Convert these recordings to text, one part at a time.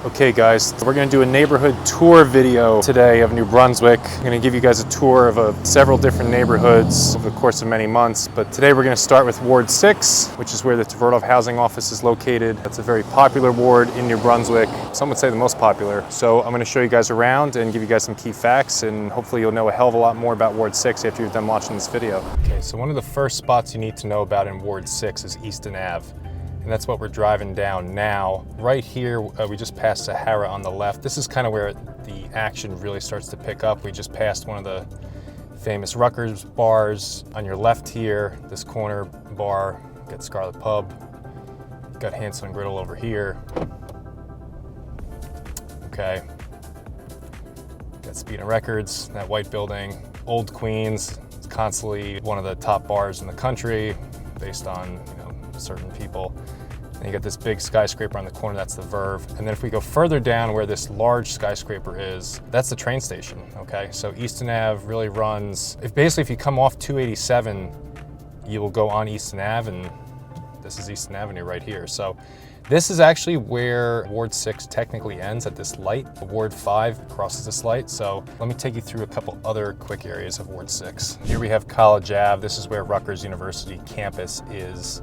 Okay guys, we're going to do a neighborhood tour video today of New Brunswick. I'm going to give you guys a tour of several different neighborhoods over the course of many months. But today we're going to start with Ward 6, which is where the Tverdov housing office is located. It's a very popular ward in New Brunswick. Some would say the most popular. So I'm going to show you guys around and give you guys some key facts, and hopefully you'll know a hell of a lot more about Ward 6 after you're done watching this video. Okay, so one of the first spots you need to know about in Ward 6 is Easton Ave. And that's what we're driving down now. Right here, we just passed Sahara on the left. This is kind of where the action really starts to pick up. We just passed one of the famous Rutgers bars. On your left here, this corner bar, got Scarlet Pub, got Hansel and Gretel over here. Okay, got Speedin' Records, that white building. Old Queens, it's constantly one of the top bars in the country based on, certain people. And you got this big skyscraper on the corner, that's the Verve. And then if we go further down where this large skyscraper is, that's the train station, okay? So Easton Ave really runs, if you come off 287, you will go on Easton Ave, and this is Easton Avenue right here. So this is actually where Ward 6 technically ends, at this light. Ward 5 crosses this light. So let me take you through a couple other quick areas of Ward 6. Here we have College Ave. This is where Rutgers University campus is.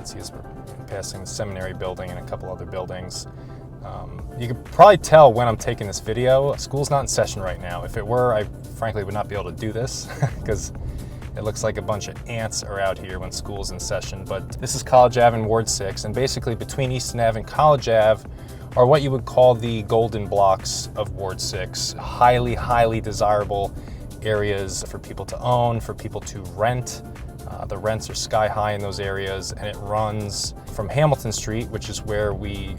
See as we're passing the seminary building and a couple other buildings. You can probably tell when I'm taking this video, school's not in session right now. If it were, I frankly would not be able to do this because it looks like a bunch of ants are out here when school's in session. But this is College Ave in Ward 6, and basically between Easton Ave and College Ave are what you would call the golden blocks of Ward 6. Highly, highly desirable areas for people to own, for people to rent. The rents are sky high in those areas, and it runs from Hamilton Street, which is where we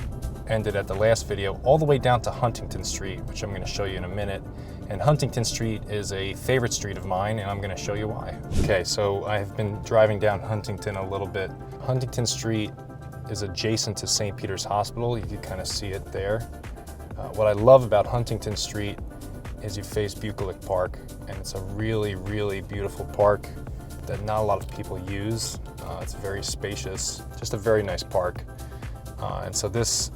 ended at the last video, all the way down to Huntington Street, which I'm going to show you in a minute. And Huntington Street is a favorite street of mine, and I'm going to show you why. Okay, so I've been driving down Huntington a little bit. Huntington Street is adjacent to St. Peter's Hospital. You can kind of see it there. What I love about Huntington Street is you face Bucolic Park, and it's a really, really beautiful park that not a lot of people use. It's very spacious, just a very nice park. And so this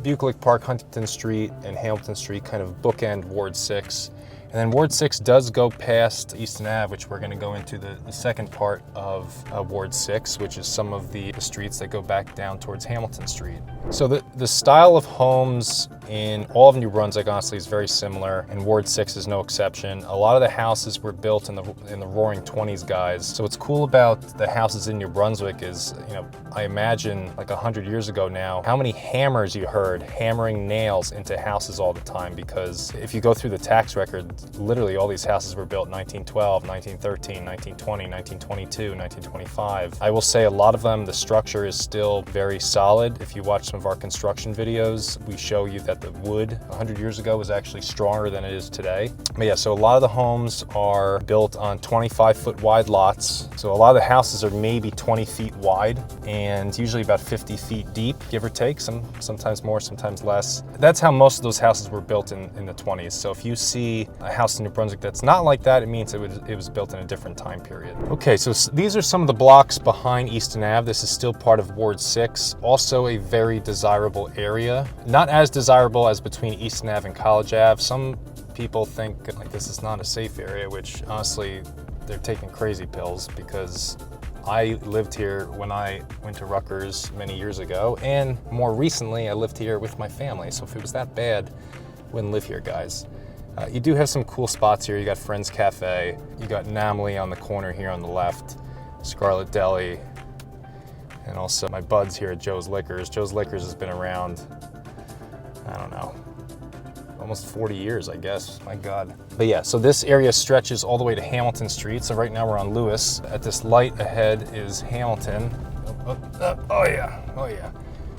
Bucolic Park, Huntington Street, and Hamilton Street kind of bookend Ward 6. And then Ward 6 does go past Easton Ave, which we're gonna go into the second part of Ward 6, which is some of the streets that go back down towards Hamilton Street. So the style of homes in all of New Brunswick honestly is very similar, and Ward 6 is no exception. A lot of the houses were built in the Roaring 20s, guys. So what's cool about the houses in New Brunswick is, I imagine like 100 years ago now, how many hammers you heard hammering nails into houses all the time, because if you go through the tax record, literally all these houses were built 1912, 1913, 1920, 1922, 1925. I will say a lot of them, the structure is still very solid. If you watch some of our construction videos, we show you that the wood 100 years ago was actually stronger than it is today. But yeah, so a lot of the homes are built on 25-foot wide lots. So a lot of the houses are maybe 20 feet wide and usually about 50 feet deep, give or take, sometimes more, sometimes less. That's how most of those houses were built in the 20s. So if you see a house in New Brunswick that's not like that, it means it was built in a different time period. Okay, so these are some of the blocks behind Easton Ave. This is still part of Ward 6, also a very desirable area. Not as desirable as between Easton Ave and College Ave. Some people think like this is not a safe area, which honestly, they're taking crazy pills, because I lived here when I went to Rutgers many years ago, and more recently I lived here with my family. So if it was that bad, I wouldn't live here, guys. You do have some cool spots here. You got Friends Cafe, you got Namely on the corner here on the left, Scarlet Deli, and also my buds here at Joe's Liquors. Joe's Liquors has been around, I don't know, almost 40 years, I guess, my God. But yeah, so this area stretches all the way to Hamilton Street. So right now we're on Lewis. At this light ahead is Hamilton. Oh yeah.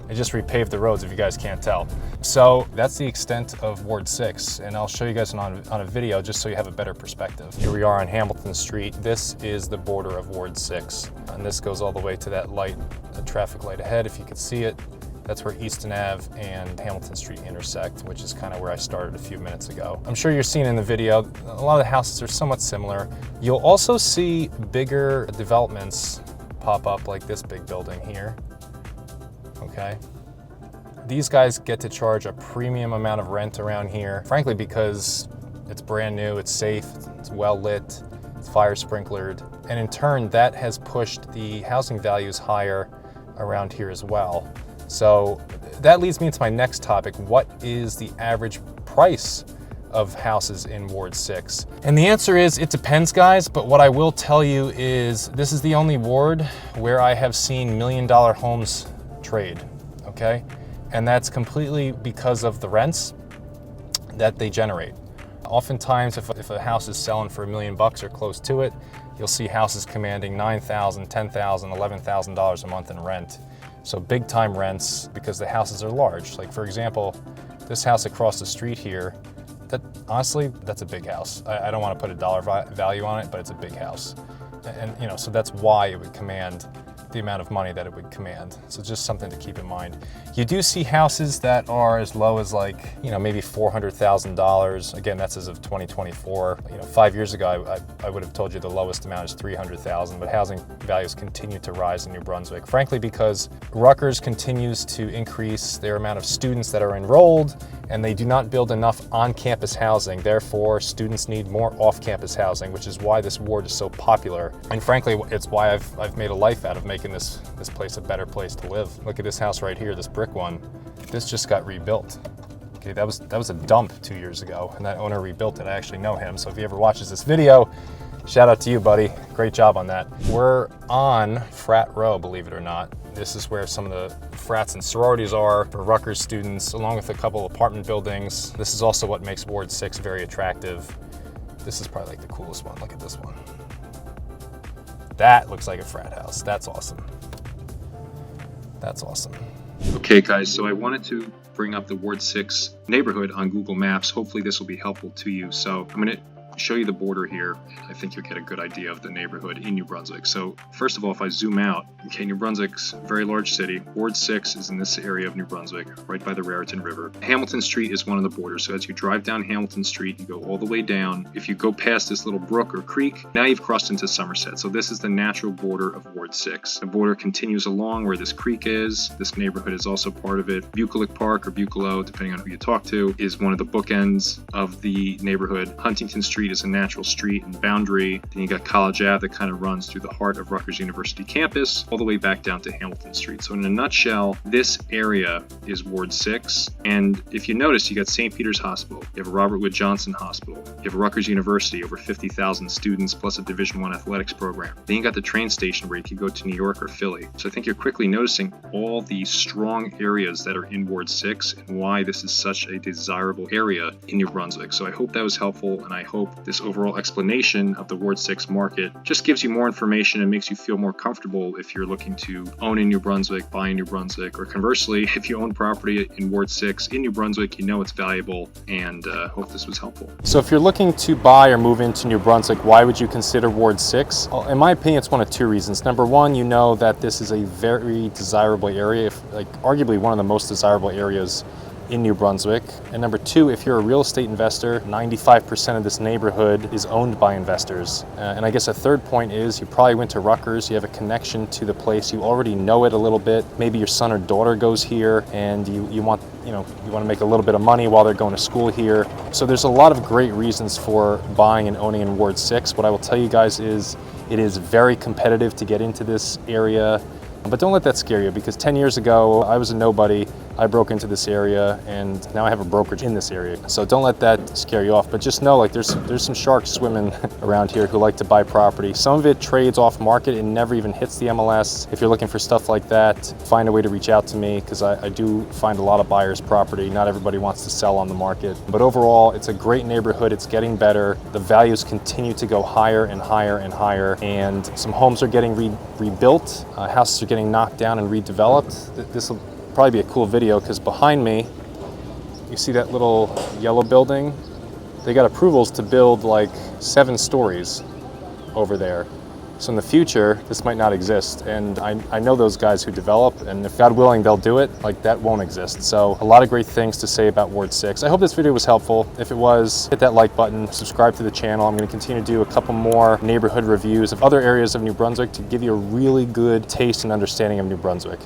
I just repaved the roads, if you guys can't tell. So that's the extent of Ward 6, and I'll show you guys on a video just so you have a better perspective. Here we are on Hamilton Street. This is the border of Ward 6, and this goes all the way to that light, the traffic light ahead, if you can see it. That's where Easton Ave and Hamilton Street intersect, which is kind of where I started a few minutes ago. I'm sure you're seeing in the video, a lot of the houses are somewhat similar. You'll also see bigger developments pop up, like this big building here. Okay, These guys get to charge a premium amount of rent around here, frankly, because it's brand new, it's safe, it's well lit, it's fire sprinklered, and in turn that has pushed the housing values higher around here as well. So that leads me to my next topic. What is the average price of houses in Ward 6? And the answer is, it depends, guys, but what I will tell you is this is the only ward where I have seen $1 million homes trade, okay? And that's completely because of the rents that they generate. Oftentimes, if a house is selling for $1 million or close to it, you'll see houses commanding $9,000, $10,000, $11,000 a month in rent. So big time rents because the houses are large. Like for example, this house across the street here, honestly, that's a big house. I don't want to put a dollar value on it, but it's a big house. And you know, so that's why it would command the amount of money that it would command. So just something to keep in mind. You do see houses that are as low as like, you know, maybe $400,000. Again, that's as of 2024. You know, 5 years ago, I would have told you the lowest amount is $300,000, but housing values continue to rise in New Brunswick, frankly, because Rutgers continues to increase their amount of students that are enrolled, and they do not build enough on-campus housing. Therefore, students need more off-campus housing, which is why this ward is so popular. And frankly, it's why I've made a life out of making this place a better place to live. Look at this house right here, this brick one. This just got rebuilt. Okay, that was a dump 2 years ago, and that owner rebuilt it. I actually know him, so if he ever watches this video, shout out to you, buddy. Great job on that. We're on Frat Row, believe it or not. This is where some of the frats and sororities are for Rutgers students, along with a couple apartment buildings. This is also what makes Ward 6 very attractive. This is probably like the coolest one. Look at this one. That looks like a frat house. That's awesome. That's awesome. Okay, guys, so I wanted to bring up the Ward 6 neighborhood on Google Maps. Hopefully this will be helpful to you. So I'm going to show you the border here. I think you'll get a good idea of the neighborhood in New Brunswick. So first of all, if I zoom out, okay, New Brunswick's a very large city. Ward 6 is in this area of New Brunswick, right by the Raritan River. Hamilton Street is one of the borders. So as you drive down Hamilton Street, you go all the way down. If you go past this little brook or creek, now you've crossed into Somerset. So this is the natural border of Ward 6. The border continues along where this creek is. This neighborhood is also part of it. Bucolic Park or Bucolo, depending on who you talk to, is one of the bookends of the neighborhood. Huntington Street is a natural street and boundary. Then you got College Ave that kind of runs through the heart of Rutgers University campus all the way back down to Hamilton Street. So in a nutshell, this area is Ward 6. And if you notice, you got St. Peter's Hospital, you have Robert Wood Johnson Hospital, you have Rutgers University, over 50,000 students plus a Division I athletics program. Then you got the train station where you could go to New York or Philly. So I think you're quickly noticing all these strong areas that are in Ward 6 and why this is such a desirable area in New Brunswick. So I hope that was helpful, and I hope this overall explanation of the Ward 6 market just gives you more information and makes you feel more comfortable if you're looking to own in New Brunswick, buy in New Brunswick, or conversely, if you own property in Ward 6 in New Brunswick, you know it's valuable, and hope this was helpful. So if you're looking to buy or move into New Brunswick, why would you consider Ward 6? Well, in my opinion, it's one of two reasons. Number one, you know that this is a very desirable area, arguably one of the most desirable areas in New Brunswick. And number two, if you're a real estate investor, 95% of this neighborhood is owned by investors. And I guess a third point is you probably went to Rutgers, you have a connection to the place, you already know it a little bit. Maybe your son or daughter goes here and you want to make a little bit of money while they're going to school here. So there's a lot of great reasons for buying and owning in Ward 6. What I will tell you guys is it is very competitive to get into this area. But don't let that scare you, because 10 years ago, I was a nobody. I broke into this area, and now I have a brokerage in this area. So don't let that scare you off. But just know, like, there's some sharks swimming around here who like to buy property. Some of it trades off market and never even hits the MLS. If you're looking for stuff like that, find a way to reach out to me, because I do find a lot of buyers' property. Not everybody wants to sell on the market. But overall, it's a great neighborhood. It's getting better. The values continue to go higher and higher and higher. And some homes are getting rebuilt. Houses are getting knocked down and redeveloped. This will probably be a cool video, because behind me, you see that little yellow building? They got approvals to build like 7 stories over there. So in the future, this might not exist. And I know those guys who develop, and if God willing, they'll do it. Like, that won't exist. So a lot of great things to say about Ward 6. I hope this video was helpful. If it was, hit that like button, subscribe to the channel. I'm going to continue to do a couple more neighborhood reviews of other areas of New Brunswick to give you a really good taste and understanding of New Brunswick.